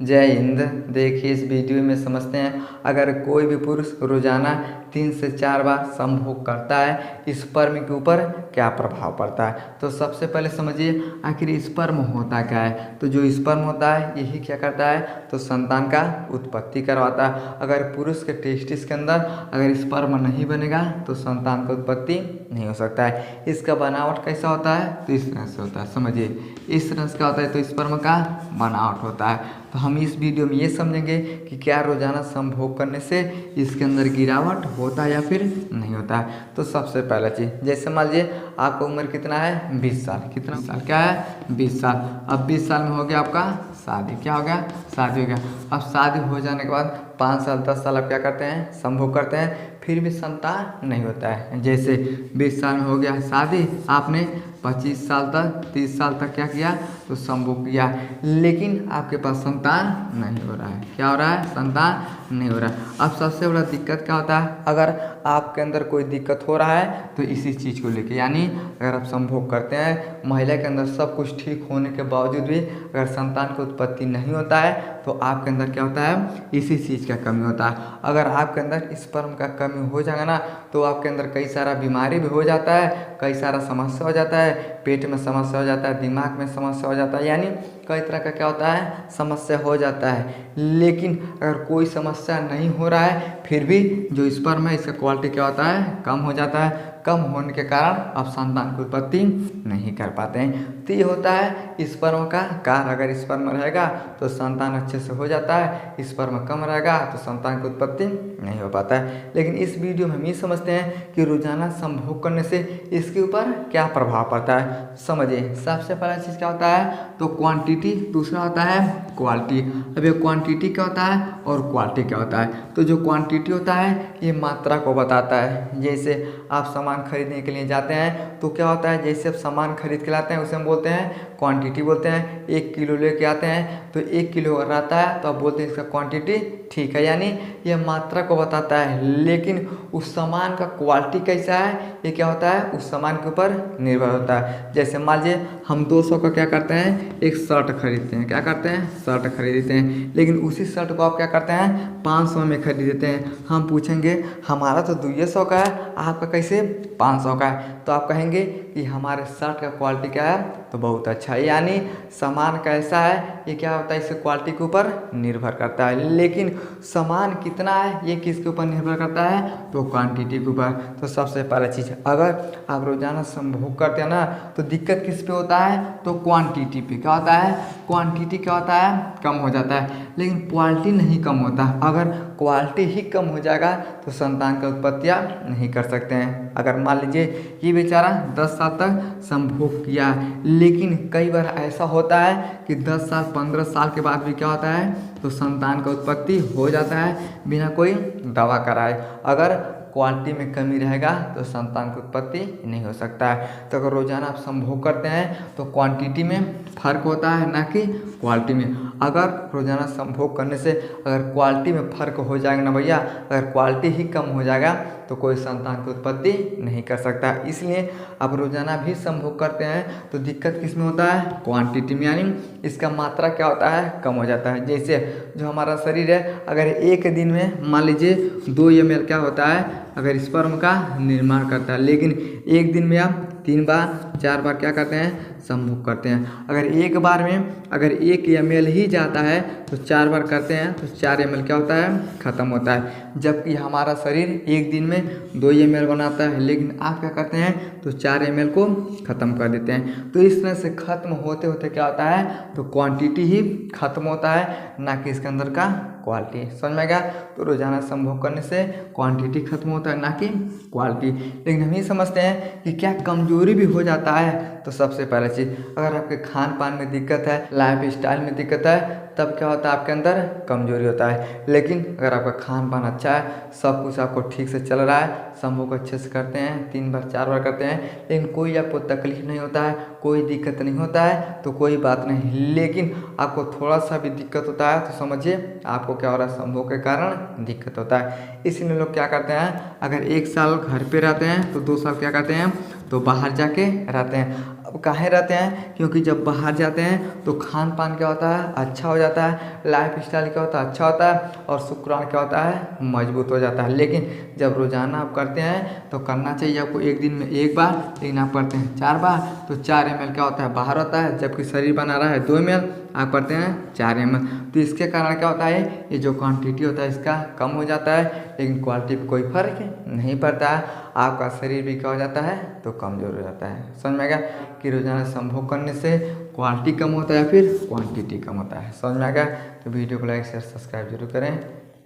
जय हिंद। देखिए इस वीडियो में समझते हैं अगर कोई भी पुरुष रोजाना 3 से 4 बार संभोग करता है स्पर्म के ऊपर क्या प्रभाव पड़ता है। तो सबसे पहले समझिए आखिर स्पर्म होता क्या है। तो जो स्पर्म होता है यही क्या करता है तो संतान का उत्पत्ति करवाता है। अगर पुरुष के टेस्टिस के अंदर अगर स्पर्म नहीं बनेगा तो संतान का उत्पत्ति नहीं हो सकता है। इसका बनावट कैसा होता है तो इस तरह से होता है। समझिए इस तरह से क्या होता है तो स्पर्म का बनावट होता है। तो हम इस वीडियो में ये समझेंगे कि क्या रोजाना संभोग करने से इसके अंदर गिरावट होता है या फिर नहीं होता है। तो सबसे पहला चीज़ जैसे मान लीजिए आपका उम्र कितना है 20 साल। कितना साल क्या है 20 साल। अब 20 साल में हो गया आपका शादी। क्या हो गया शादी हो गया। अब शादी हो जाने के बाद 5 साल 10 साल आप क्या करते हैं संभोग करते हैं फिर भी संतान नहीं होता है। जैसे 20 साल में हो गया शादी आपने 25 साल तक 30 साल तक क्या किया तो संभोग किया लेकिन आपके पास संतान नहीं हो रहा है। क्या हो रहा है संतान नहीं हो रहा है। अब सबसे बड़ा दिक्कत क्या होता है अगर आपके अंदर कोई दिक्कत हो रहा है तो इसी चीज़ को लेके यानी अगर आप संभोग करते हैं महिला के अंदर सब कुछ ठीक होने के बावजूद भी अगर संतान की उत्पत्ति नहीं होता है तो आपके अंदर क्या होता है इसी चीज़ का कमी होता है। अगर आपके अंदर स्पर्म का कमी हो जाएगा ना तो आपके अंदर कई सारा बीमारी भी हो जाता है, कई सारा समस्या हो जाता है, पेट में समस्या हो जाता है, दिमाग में समस्या हो जाता है, यानी कई तरह का क्या होता है समस्या हो जाता है। लेकिन अगर कोई समस्या नहीं हो रहा है फिर भी जो स्पर्म है इसका क्वालिटी क्या होता है कम हो जाता है। कम होने के कारण आप संतान की उत्पत्ति नहीं कर पाते हैं। तो ये होता है स्पर्म का कार्य। अगर स्पर्म रहेगा तो संतान अच्छे से हो जाता है, स्पर्म कम रहेगा तो संतान की उत्पत्ति नहीं हो पाता है। लेकिन इस वीडियो में हम ये समझते हैं कि रोजाना संभोग करने से इसके ऊपर क्या प्रभाव पड़ता है। समझिए सबसे पहला चीज़ क्या होता है तो क्वांटिटी, दूसरा होता है क्वालिटी। अब ये क्वांटिटी क्या होता है और क्वालिटी क्या होता है। तो जो क्वांटिटी होता है ये मात्रा को बताता है। जैसे आप सामान खरीदने के लिए जाते हैं तो क्या होता है जैसे आप सामान खरीद के लाते हैं उसे हम बोलते हैं क्वांटिटी बोलते हैं। 1 किलो लेके आते हैं तो 1 किलो अगर आता है तो आप बोलते हैं इसका क्वांटिटी ठीक है, यानी यह मात्रा को बताता है। लेकिन उस सामान का क्वालिटी कैसा है ये क्या होता है उस सामान के ऊपर निर्भर होता है। जैसे मान लीजिए हम 200 का क्या करते हैं एक शर्ट खरीदते हैं। क्या करते हैं शर्ट खरीदते हैं लेकिन उसी शर्ट को आप क्या करते हैं 500 में खरीद देते हैं। हम पूछेंगे हमारा तो 200 का है आपका कैसे 500 का है। तो आप कहेंगे कि हमारे शर्ट का क्वालिटी क्या है तो बहुत अच्छा है, यानी सामान कैसा है ये क्या होता है इससे क्वालिटी के ऊपर निर्भर करता है। लेकिन सामान कितना है ये किसके ऊपर निर्भर करता है तो क्वांटिटी के ऊपर। तो सबसे पहला चीज़ अगर आप रोजाना संभोग करते हैं ना तो दिक्कत किस पे होता है तो क्वांटिटी पे। क्या होता है क्वांटिटी क्या होता है कम हो जाता है लेकिन क्वालिटी नहीं कम होता। अगर क्वालिटी ही कम हो जाएगा तो संतान का उत्पत्तियाँ नहीं कर सकते हैं। अगर मान लीजिए ये बेचारा 10 साल तक संभोग किया लेकिन कई बार ऐसा होता है कि 10 साल 15 साल के बाद भी क्या होता है तो संतान का उत्पत्ति हो जाता है बिना कोई दवा कराए। अगर क्वालिटी में कमी रहेगा तो संतान की उत्पत्ति नहीं हो सकता है। तो अगर रोजाना आप संभोग करते हैं तो क्वांटिटी में फर्क होता है ना कि क्वालिटी में। अगर रोजाना संभोग करने से अगर क्वालिटी में फर्क हो जाएगा ना भैया, अगर क्वालिटी ही कम हो जाएगा तो कोई संतान की उत्पत्ति नहीं कर सकता। इसलिए आप रोजाना भी संभोग करते हैं तो दिक्कत किस में होता है क्वांटिटी में, यानी इसका मात्रा क्या होता है कम हो जाता है। जैसे जो हमारा शरीर है अगर एक दिन में मान लीजिए 2 ml क्या होता है अगर स्पर्म का निर्माण करता है, लेकिन एक दिन में आप 3 बार 4 बार क्या करते हैं संभोग करते हैं। अगर एक बार में अगर 1 ml ही जाता है तो 4 बार करते हैं तो 4 ml क्या होता है ख़त्म होता है। जबकि हमारा शरीर एक दिन में 2 ml बनाता है लेकिन आप क्या करते हैं तो 4 ml को ख़त्म कर देते हैं। तो इस तरह से ख़त्म होते होते क्या होता है तो क्वांटिटी ही ख़त्म होता है ना कि इसके अंदर का क्वालिटी। समझ में आएगा। तो रोजाना संभोग करने से क्वांटिटी खत्म होता है ना कि क्वालिटी। लेकिन हम ये समझते हैं कि क्या कमजोरी भी हो जाता है। तो सबसे पहला चीज़ अगर आपके खान पान में दिक्कत है, लाइफ स्टाइल में दिक्कत है, तब क्या होता है आपके अंदर कमजोरी होता है। लेकिन अगर आपका खान पान अच्छा है, सब कुछ आपको ठीक से चल रहा है, संभोग अच्छे से करते हैं, 3 बार 4 बार करते हैं, लेकिन कोई आपको तकलीफ नहीं होता है, कोई दिक्कत नहीं होता है तो कोई बात नहीं। लेकिन आपको थोड़ा सा भी दिक्कत होता है तो समझिए आपको क्या हो रहा है संभोग के कारण दिक्कत होता है। इसीलिए लोग क्या करते हैं अगर 1 साल घर पे रहते हैं तो 2 साल क्या करते हैं तो बाहर जाके रहते हैं। अब वो काहे रहते हैं, क्योंकि जब बाहर जाते हैं तो खान पान क्या होता है, अच्छा हो जाता है, लाइफ स्टाइल क्या होता है, अच्छा होता है, और शुक्राणु क्या होता है, मजबूत हो जाता है। लेकिन जब रोज़ाना आप करते हैं तो करना चाहिए आपको एक दिन में 1 बार, लेकिन आप करते हैं 4 बार तो 4 ml क्या होता है, बाहर होता है, जबकि शरीर बना रहा है 2 ml, आप करते हैं 4 ml। तो इसके कारण क्या होता है, ये जो क्वांटिटी होता है इसका कम हो जाता है, लेकिन क्वालिटी पे कोई फर्क नहीं पड़ता है। आपका शरीर भी क्या हो जाता है, तो कमज़ोर हो जाता है। समझ में आ गया कि रोज़ाना संभोग करने से क्वालिटी कम होता है, फिर क्वांटिटी कम होता है। समझ में आ गया? तो वीडियो को लाइक शेयर सब्सक्राइब जरूर करें।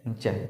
जय हिंद।